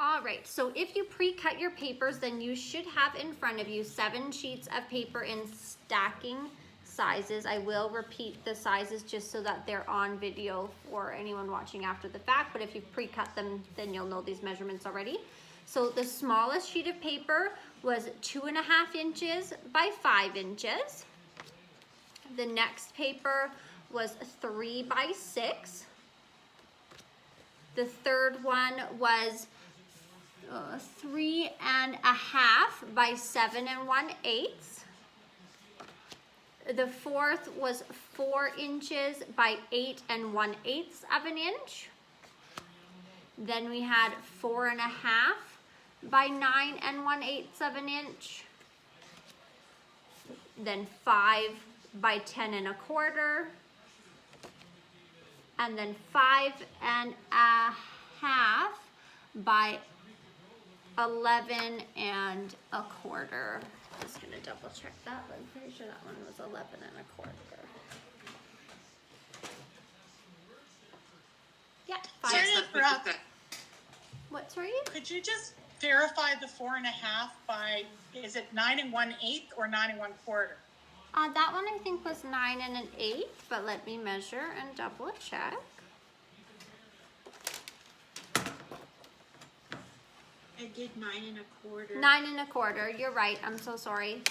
All right, so if you pre-cut your papers, then you should have in front of you 7 sheets of paper in stacking sizes. I will repeat the sizes just so that they're on video for anyone watching after the fact, but if you've pre-cut them, then you'll know these measurements already. So the smallest sheet of paper was 2.5 inches by 5 inches. The next paper was 3 by 6. The third one was 3.5 by 7 1/8. The fourth was 4 inches by 8 1/8 of an inch. Then we had 4.5 by 9 1/8 of an inch. Then 5 by 10 1/4. And then 5.5 by 11 1/4. I'm just gonna double check that, but I'm pretty sure that one was 11 1/4. Yeah, 5. Sorry to interrupt. What, sorry? Could you just verify the 4.5 by, is it 9 1/8 or 9 1/4? That one I think was 9 1/8, but let me measure and double check. I did 9 1/4. 9 1/4, you're right, I'm so sorry.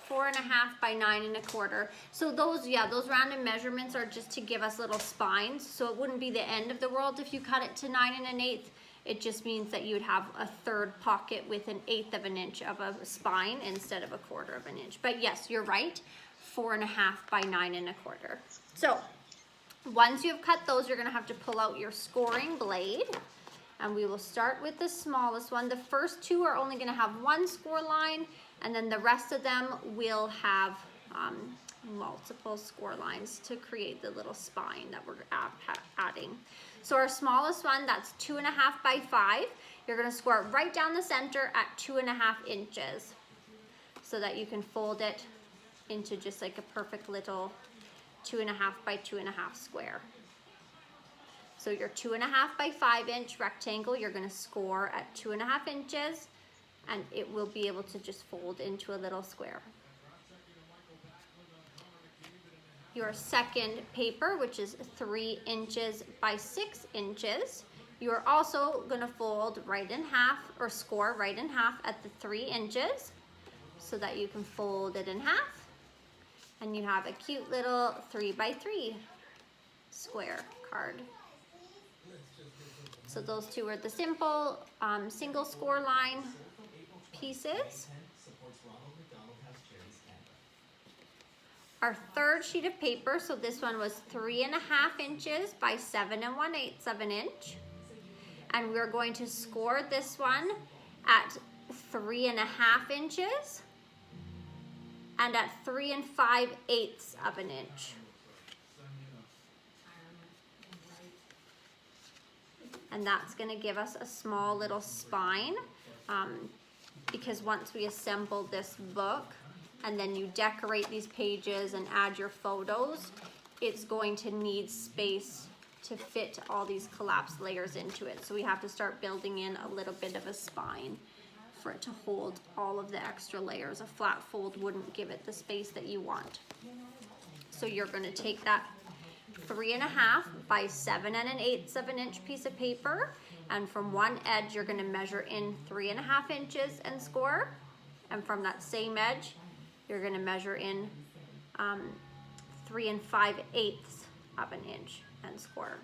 4.5 by 9 1/4. So those random measurements are just to give us little spines. So it wouldn't be the end of the world if you cut it to 9 1/8. It just means that you would have a third pocket with 1/8 of an inch of a spine instead of 1/4 of an inch. But yes, you're right, 4.5 by 9 1/4. So once you've cut those, you're gonna have to pull out your scoring blade. And we will start with the smallest one. The first 2 are only gonna have 1 score line, and then the rest of them will have multiple score lines to create the little spine that we're adding. So our smallest one, that's 2.5 by 5. You're gonna score it right down the center at 2.5 inches so that you can fold it into just like a perfect little 2.5 by 2.5 square. So your 2.5 by 5 inch rectangle, you're gonna score at 2.5 inches, and it will be able to just fold into a little square. Your second paper, which is 3 inches by 6 inches, you're also gonna fold right in half, or score right in half at the 3 inches, so that you can fold it in half, and you have a cute little 3 by 3 square card. So those 2 are the simple single score line pieces. Our third sheet of paper, so this one was 3.5 inches by 7 1/8 of an inch. And we're going to score this one at 3.5 inches and at 3 5/8 of an inch. And that's gonna give us a small little spine because once we assemble this book and then you decorate these pages and add your photos, it's going to need space to fit all these collapsed layers into it. So we have to start building in a little bit of a spine for it to hold all of the extra layers. A flat fold wouldn't give it the space that you want. So you're gonna take that 3.5 by 7 1/8 of an inch piece of paper, and from one edge you're gonna measure in 3.5 inches and score, and from that same edge you're gonna measure in 3 5/8 of an inch and score.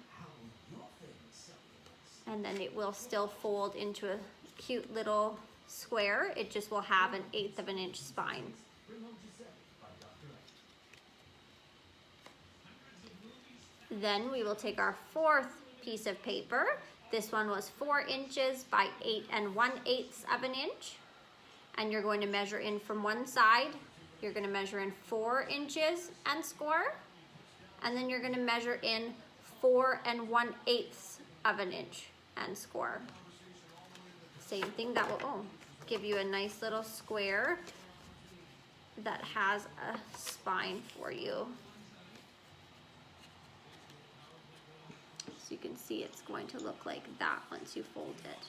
And then it will still fold into a cute little square. It just will have 1/8 of an inch spine. Then we will take our fourth piece of paper. This one was 4 inches by 8 1/8 of an inch. And you're going to measure in from one side. You're going to measure in 4 inches and score. And then you're going to measure in 4 1/8 of an inch and score. Same thing, that will give you a nice little square that has a spine for you. So you can see it's going to look like that once you fold it.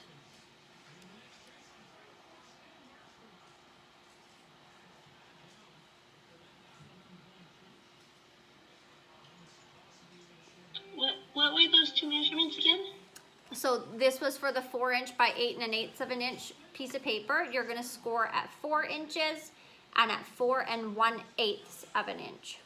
So this was for the 4 inch by 8 1/8 of an inch piece of paper. You're gonna score at 4 inches and at 4 1/8 of an inch.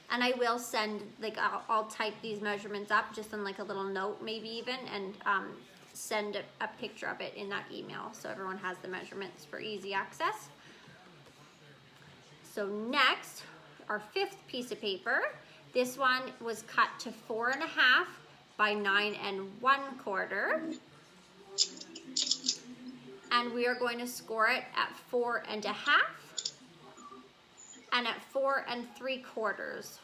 And I will send, like, I'll type these measurements up just in like a little note, maybe even, and send a picture of it in that email so everyone has the measurements for easy access. So next, our 5th piece of paper. This one was cut to 4 1/2 by 9 1/4. And we are going to score it at 4 1/2 and at 4 3/4.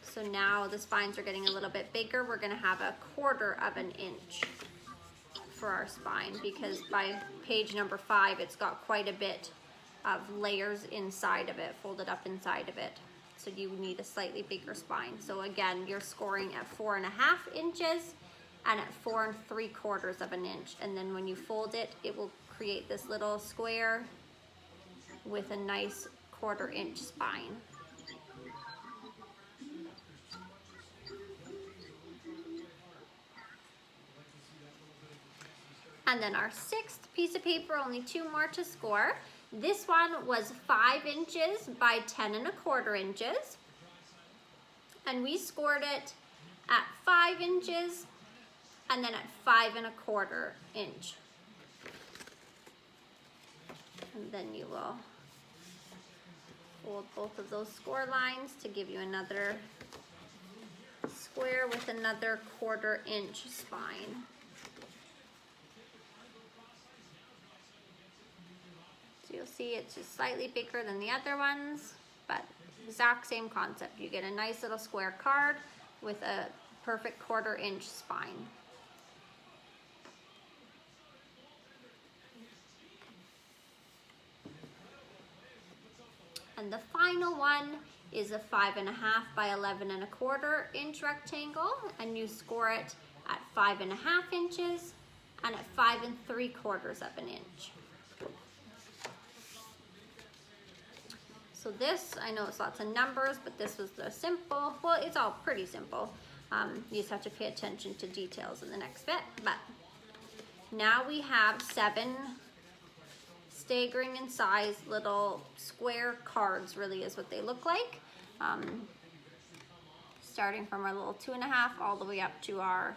So now the spines are getting a little bit bigger. We're gonna have a 1/4 of an inch for our spine, because by page number 5, it's got quite a bit of layers inside of it, folded up inside of it. So you need a slightly bigger spine. So again, you're scoring at 4 1/2 inches and at 4 3/4 of an inch. And then when you fold it, it will create this little square with a nice 1/4 inch spine. And then our 6th piece of paper, only 2 more to score. This one was 5 inches by 10 1/4 inches. And we scored it at 5 inches and then at 5 1/4 inch. And then you will fold both of those score lines to give you another square with another 1/4 inch spine. So you'll see it's just slightly bigger than the other ones, but exact same concept. You get a nice little square card with a perfect 1/4 inch spine. And the final one is a 5 1/2 by 11 1/4 inch rectangle, and you score it at 5 1/2 inches and at 5 3/4 of an inch. So this, I know it's lots of numbers, but this was the simple, well, it's all pretty simple. You just have to pay attention to details in the next bit. But now we have 7 staggering in size little square cards, really is what they look like. Starting from our little 2 1/2 all the way up to our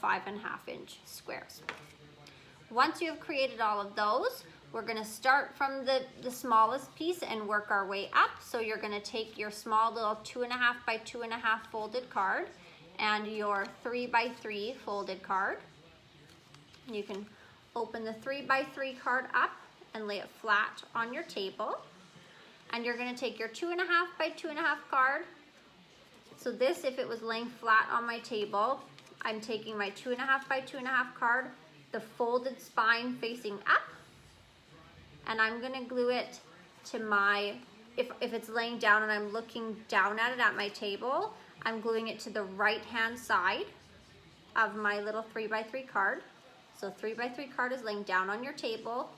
5 1/2 inch squares. Once you have created all of those, we're gonna start from the smallest piece and work our way up. So you're gonna take your small little 2 1/2 by 2 1/2 folded card and your 3 by 3 folded card. You can open the 3 by 3 card up and lay it flat on your table. And you're gonna take your 2 1/2 by 2 1/2 card. So this, if it was laying flat on my table, I'm taking my 2 1/2 by 2 1/2 card, the folded spine facing up, and I'm gonna glue it to my, if it's laying down and I'm looking down at it at my table, I'm gluing it to the right hand side of my little 3 by 3 card. So 3 by 3 card is laying down on your table.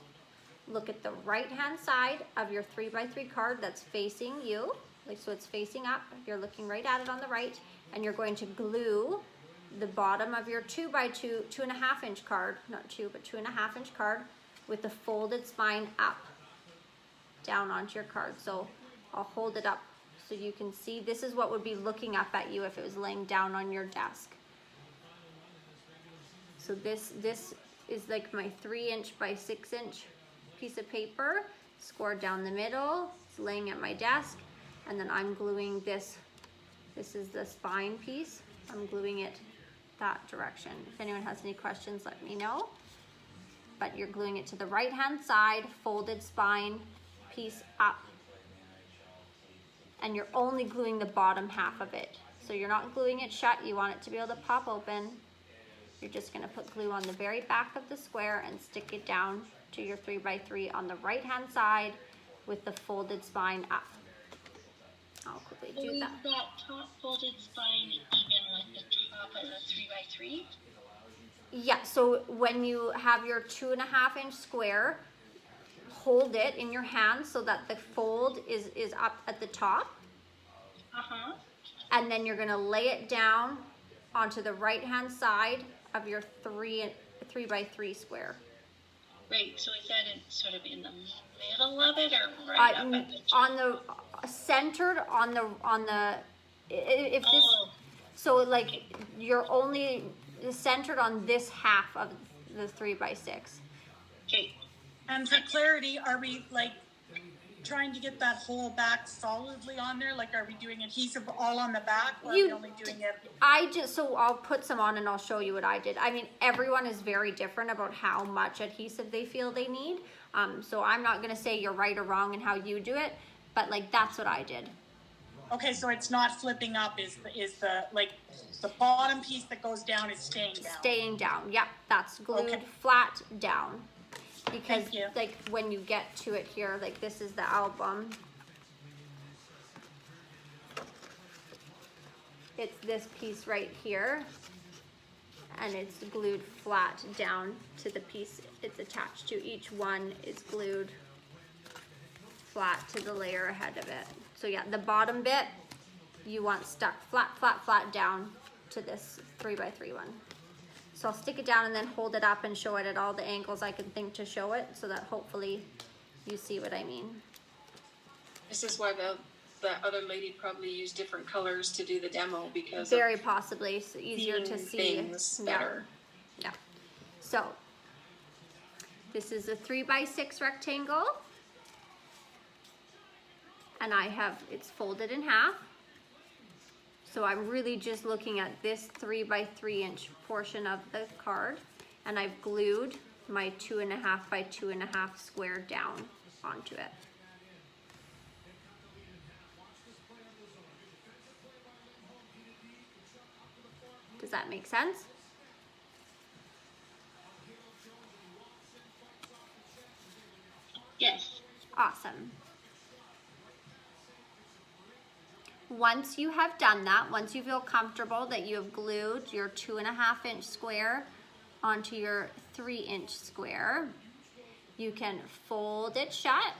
Look at the right hand side of your 3 by 3 card that's facing you, like so it's facing up. You're looking right at it on the right, and you're going to glue the bottom of your 2 by 2, 2 1/2 inch card, not 2, but 2 1/2 inch card, with the folded spine up, down onto your card. So I'll hold it up so you can see. This is what would be looking up at you if it was laying down on your desk. So this is like my 3 inch by 6 inch piece of paper, scored down the middle. It's laying at my desk, and then I'm gluing this. This is the spine piece. I'm gluing it that direction. If anyone has any questions, let me know. But you're gluing it to the right hand side, folded spine piece up. And you're only gluing the bottom half of it. So you're not gluing it shut, you want it to be able to pop open. You're just gonna put glue on the very back of the square and stick it down to your 3 by 3 on the right hand side with the folded spine up. I'll quickly do that. Is that top folded spine even with the top of the 3 by 3? Yeah, so when you have your 2 1/2 inch square, hold it in your hand so that the fold is up at the top. Uh-huh. And then you're gonna lay it down onto the right-hand side of your 3x3 square. Right, so is that sort of in the middle of it or right up at the top? On the centered on the if this Oh, so like you're only centered on this half of the 3x6. okay. And for clarity, are we like trying to get that whole back solidly on there? Like, are we doing adhesive all on the back, or are we only doing it? So I'll put some on and I'll show you what I did. I mean, everyone is very different about how much adhesive they feel they need. So I'm not gonna say you're right or wrong in how you do it, but like that's what I did. Okay, so it's not flipping up. Is the like the bottom piece that goes down is staying down? Staying down. Yep, that's glued Okay. flat down. Because Thank you. like when you get to it here, like this is the album. It's this piece right here, and it's glued flat down to the piece it's attached to. Each one is glued flat to the layer ahead of it. So yeah, the bottom bit you want stuck flat down to this 3x3 one. So I'll stick it down and then hold it up and show it at all the angles I can think to show it, so that hopefully you see what I mean. This is why the other lady probably used different colors to do the demo, because Very possibly, it's easier to seeing see. things Yeah. better. Yeah. So this is a 3x6 rectangle, and it's folded in half. So I'm really just looking at this 3x3 inch portion of the card, and I've glued my 2.5 by 2.5 square down onto it. Does that make sense? Yes. Awesome. Once you have done that, once you feel comfortable that you have glued your 2.5 inch square onto your 3 inch square, you can fold it shut.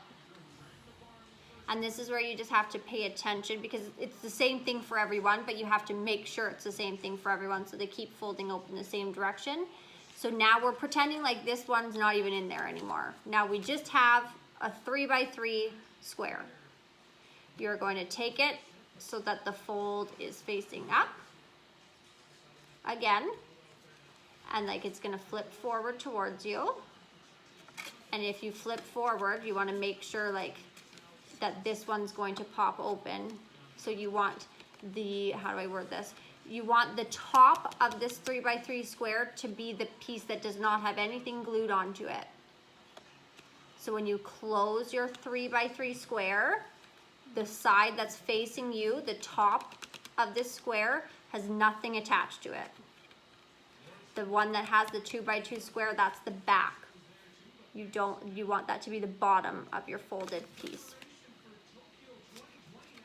And this is where you just have to pay attention, because it's the same thing for everyone, but you have to make sure it's the same thing for everyone, so they keep folding open the same direction. So now we're pretending like this one's not even in there anymore. Now we just have a 3x3 square. You're going to take it so that the fold is facing up again, and like it's gonna flip forward towards you. And if you flip forward, you want to make sure like that this one's going to pop open. So you want the, how do I word this? You want the top of this 3x3 square to be the piece that does not have anything glued onto it. So when you close your 3x3 square, the side that's facing you, the top of this square, has nothing attached to it. The one that has the 2x2 square, that's the back. You want that to be the bottom of your folded piece.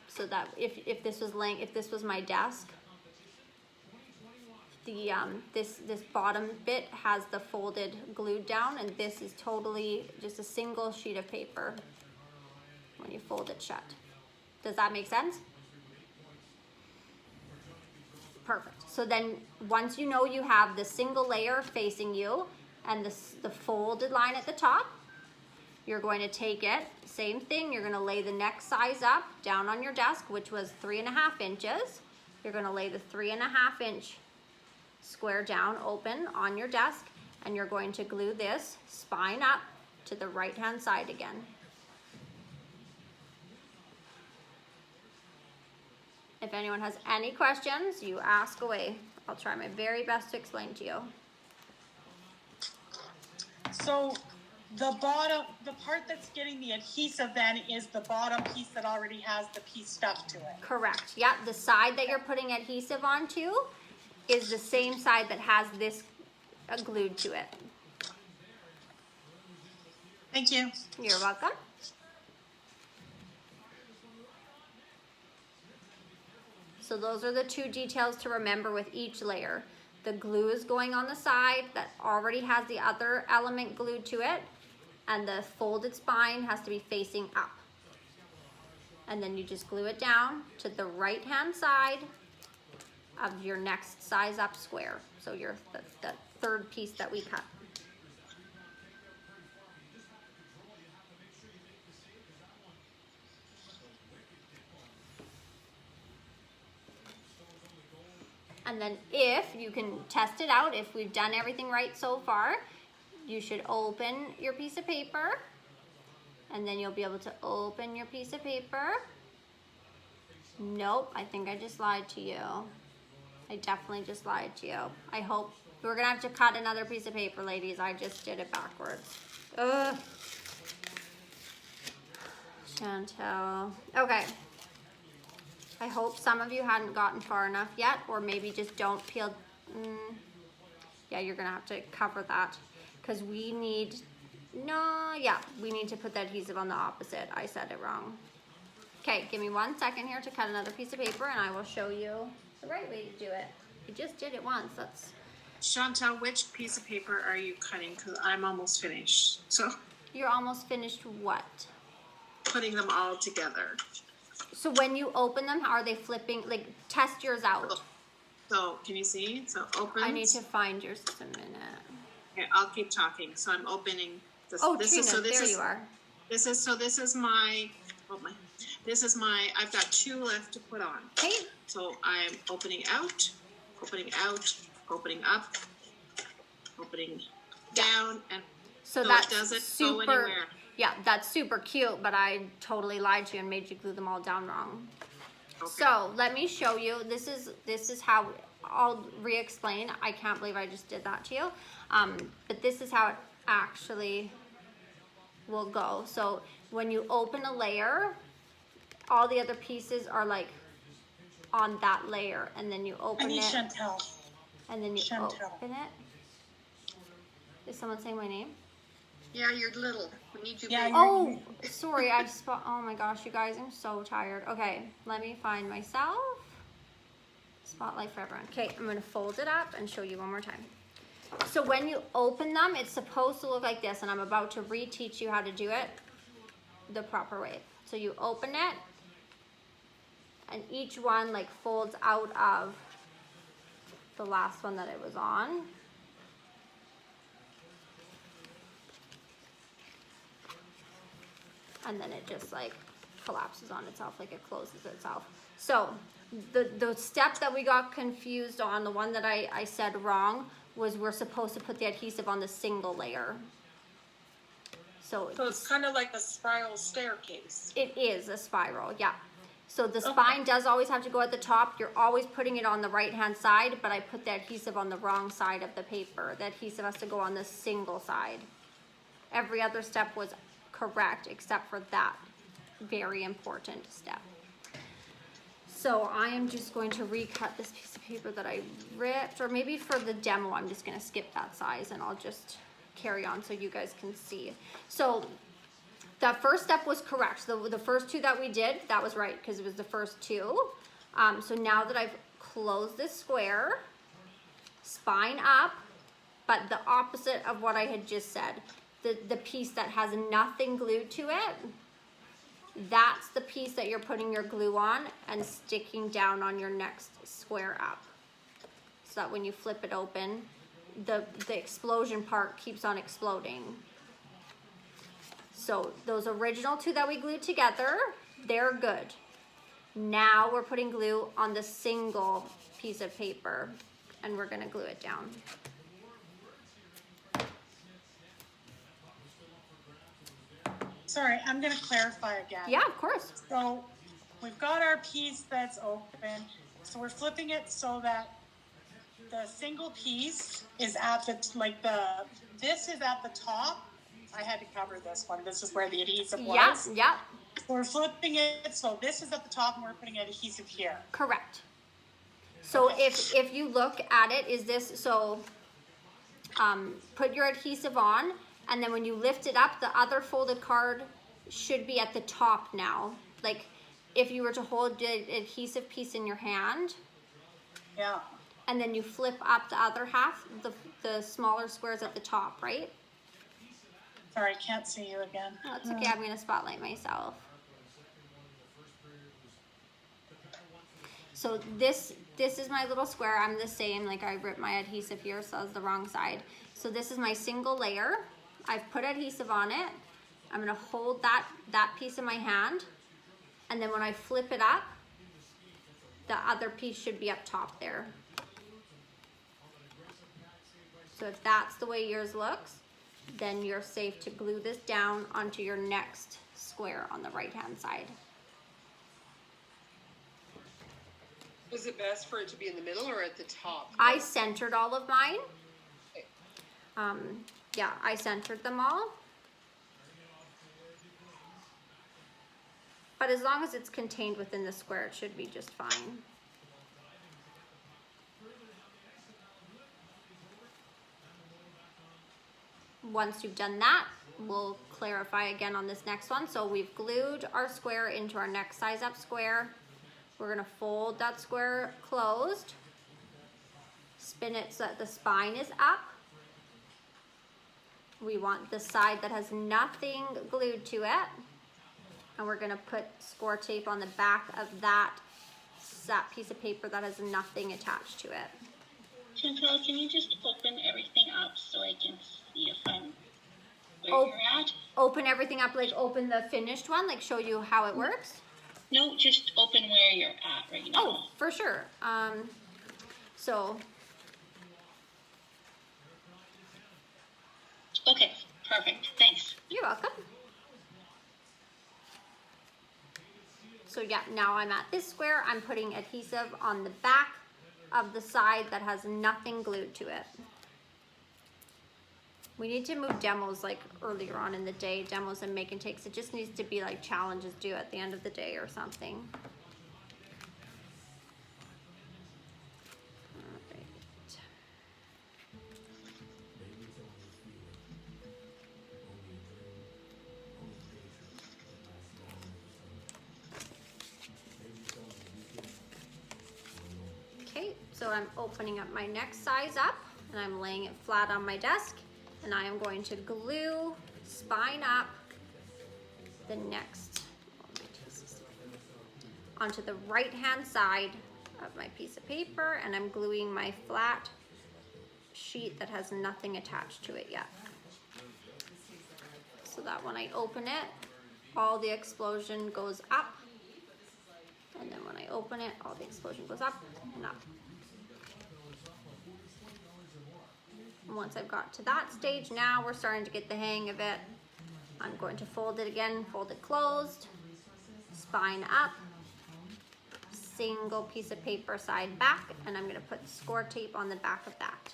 So that if this was my desk, the this bottom bit has the folded glued down, and this is totally just a single sheet of paper when you fold it shut. Does that make sense? Perfect. So then once you know you have the single layer facing you and the folded line at the top, you're going to take it, same thing, you're going to lay the next size up down on your desk, which was 3.5 inches. You're going to lay the 3.5 inch square down open on your desk, and you're going to glue this spine up to the right hand side again. If anyone has any questions, you ask away. I'll try my very best to explain to you. So the part that's getting the adhesive then is the bottom piece that already has the piece stuck to it. Correct. Yep, the side that you're putting adhesive onto is the same side that has this glued to it. Thank you. You're welcome. So those are the two details to remember with each layer. The glue is going on the side that already has the other element glued to it, and the folded spine has to be facing up. And then you just glue it down to the right hand side of your next size up square. So the third piece that we cut. And then if you can test it out, if we've done everything right so far, you should open your piece of paper, and then you'll be able to open your piece of paper. Nope, I think I just lied to you. I definitely just lied to you. I hope we're gonna have to cut another piece of paper, ladies. I just did it backwards. Ugh. Chantel. Okay. I hope some of you hadn't gotten far enough yet, or maybe just don't peel. Yeah, you're gonna have to cover that because we need, we need to put the adhesive on the opposite. I said it wrong. Okay, give me 1 second here to cut another piece of paper and I will show you the right way to do it. I just did it once, that's. Chantel, which piece of paper are you cutting? Because I'm almost finished. So You're almost finished what? putting them all together. So when you open them, how are they flipping? Like, test yours out. So can you see? So open. I need to find yours just a minute. Okay, I'll keep talking. So I'm opening this. Oh, this Trina, is, so this there is, you are. This is my, I've got 2 left to put on. Okay. So I'm opening out, opening up, opening down, and So it that's doesn't super, go anywhere. yeah, that's super cute, but I totally lied to you and made you glue them all down wrong. Okay. So let me show you. This is how I'll re-explain. I can't believe I just did that to you. But this is how it actually will go. So when you open a layer, all the other pieces are like on that layer, and then you I open need it, Chantel. and then you Chantel. open it. Is someone saying my name? Yeah, you're little. We need you Yeah, big. Oh, sorry, oh my gosh, you guys, I'm so tired. Okay, let me find myself. Spotlight for everyone. Okay, I'm gonna fold it up and show you one more time. So when you open them, it's supposed to look like this, and I'm about to reteach you how to do it the proper way. So you open it, and each one like folds out of the last one that it was on. And then it just like collapses on itself, like it closes itself. So the step that we got confused on, the one that I said wrong, was we're supposed to put the adhesive on the single layer. So it's kind of like a spiral staircase. it is a spiral, yeah. So the spine does always have to go at the top. You're always putting it on the right-hand side, but I put the adhesive on the wrong side of the paper. The adhesive has to go on the single side. Every other step was correct except for that very important step. So I am just going to recut this piece of paper that I ripped, or maybe for the demo I'm just gonna skip that size and I'll just carry on so you guys can see. So that first step was correct. The first 2 that we did, that was right because it was the first 2. So now that I've closed this square, spine up, but the opposite of what I had just said. The piece that has nothing glued to it, that's the piece that you're putting your glue on and sticking down on your next square up. So that when you flip it open, the explosion part keeps on exploding. So those original 2 that we glued together, they're good. Now we're putting glue on the single piece of paper and we're gonna glue it down. Sorry, I'm gonna clarify again. Yeah, of course. So we've got our piece that's open. So we're flipping it so that the single piece is at the, this is at the top. I had to cover this one. This is where the adhesive was. Yeah, So we're flipping it so this is at the top and we're putting adhesive here. correct. So if you look at it, is this, so put your adhesive on, and then when you lift it up, the other folded card should be at the top now. Like if you were to hold the adhesive piece in your hand, Yeah. and then you flip up the other half, the smaller squares at the top, right? Sorry, I can't see you again. Oh, it's okay, I'm gonna spotlight myself. So this is my little square. I'm the same, like I ripped my adhesive here, so it's the wrong side. So this is my single layer. I've put adhesive on it. I'm gonna hold that piece in my hand, and then when I flip it up, the other piece should be up top there. So if that's the way yours looks, then you're safe to glue this down onto your next square on the right hand side. Is it best for it to be in the middle or at the top? I centered all of mine. Yeah, I centered them all. But as long as it's contained within the square, it should be just fine. Once you've done that, we'll clarify again on this next one. So we've glued our square into our next size up square. We're gonna fold that square closed, spin it so that the spine is up. We want the side that has nothing glued to it. And we're gonna put score tape on the back of that piece of paper that has nothing attached to it. Chantal, can you just open everything up so I can see if I'm where Oh. you're at? Open everything up, like open the finished one, like show you how it works? No, just open where you're at right now. Oh, for sure. So Okay, perfect. Thanks. you're welcome. So yeah, now I'm at this square. I'm putting adhesive on the back of the side that has nothing glued to it. We need to move demos like earlier on in the day, demos and make and takes. It just needs to be like challenges due at the end of the day or something. All right. Okay, so I'm opening up my next size up and I'm laying it flat on my desk, and I am going to glue spine up the next onto the right hand side of my piece of paper, and I'm gluing my flat sheet that has nothing attached to it yet. So that when I open it, all the explosion goes up, and then when I open it, all the explosion goes up and up. And once I've got to that stage, now we're starting to get the hang of it. I'm going to fold it again, fold it closed, spine up, single piece of paper side back, and I'm gonna put score tape on the back of that.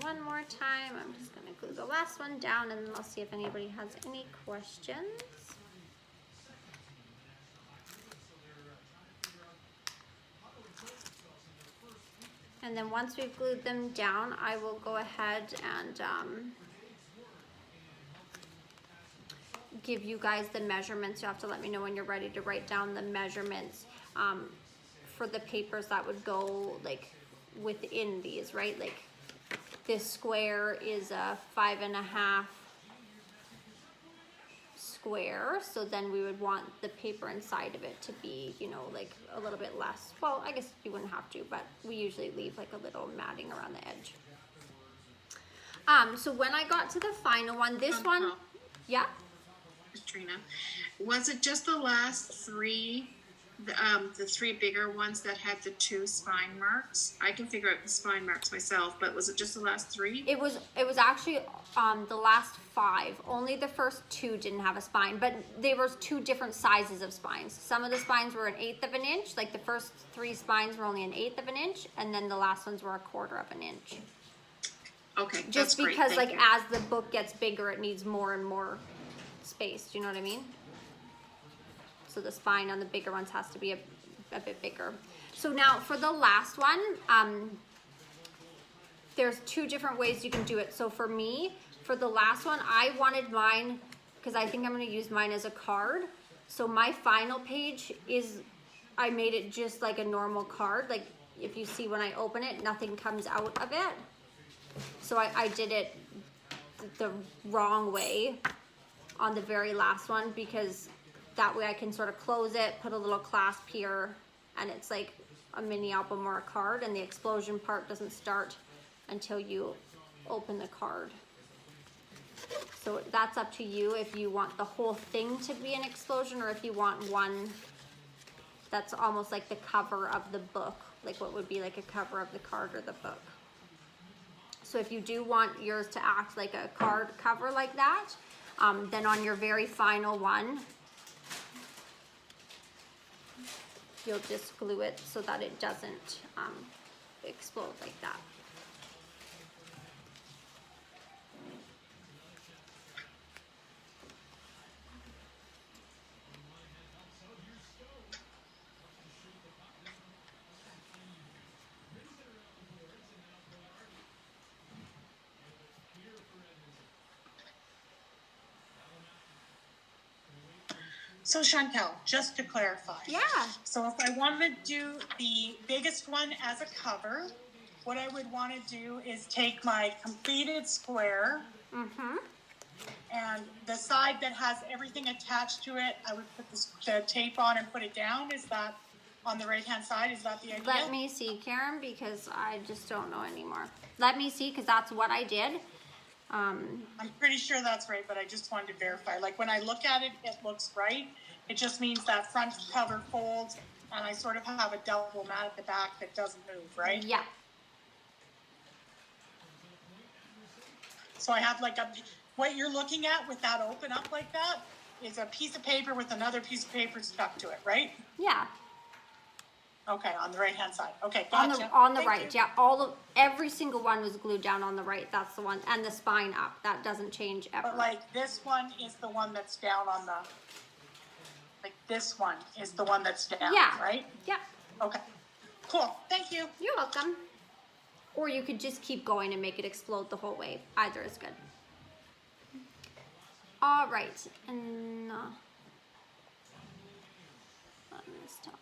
One more time, I'm just going to glue the last one down, and then I'll see if anybody has any questions. And then once we've glued them down, I will go ahead and give you guys the measurements. You'll have to let me know when you're ready to write down the measurements for the papers that would go like within these, right? Like this square is a 5.5 square, so then we would want the paper inside of it to be, you know, like a little bit less. Well, I guess you wouldn't have to, but we usually leave like a little matting around the edge. So when I got to the final one, this one, yeah? Katrina, was it just the last three, the three bigger ones that had the 2 spine marks? I can figure out the spine marks myself, but was it just the last 3? It was actually the last 5. Only the first 2 didn't have a spine, but there was 2 different sizes of spines. Some of the spines were 1/8 of an inch, like the first 3 spines were only 1/8 of an inch, and then the last ones were 1/4 of an inch. Okay, that's Just great. because Thank like you. as the book gets bigger, it needs more and more space. Do you know what I mean? So the spine on the bigger ones has to be a bit bigger. So now for the last one, there's two different ways you can do it. So for me, for the last one, I wanted mine, because I think I'm gonna use mine as a card. So my final page is, I made it just like a normal card. Like if you see when I open it, nothing comes out of it. So I did it the wrong way on the very last one, because that way I can sort of close it, put a little clasp here, and it's like a mini album or a card, and the explosion part doesn't start until you open the card. So that's up to you if you want the whole thing to be an explosion, or if you want one that's almost like the cover of the book, like what would be like a cover of the card or the book. So if you do want yours to act like a card cover like that, then on your very final one, you'll just glue it so that it doesn't explode like that. So Chantel, just to clarify. Yeah. So if I want to do the biggest one as a cover, what I would want to do is take my completed square, and the side that has everything attached to it, I would put the tape on and put it down. Is that on the right-hand side? Is that the idea? Let me see, Karen, because I just don't know anymore. Let me see, because that's what I did. I'm pretty sure that's right, but I just wanted to verify. Like when I look at it, it looks right. It just means that front cover folds, and I sort of have a double mat at the back that doesn't move, right? Yeah. So I have like what you're looking at with that open up like that is a piece of paper with another piece of paper stuck to it, right? Yeah. Okay, on the right hand side. Okay, On gotcha. the Thank right, you. yeah. Every single one was glued down on the right. That's the one, and the spine up. That doesn't change ever. But like this one is the one that's down on the. Like this one is the one that's down, Yeah. right? Yeah. Okay. Cool. Thank you. You're welcome. Or you could just keep going and make it explode the whole way. Either is good. All right, and let me stop.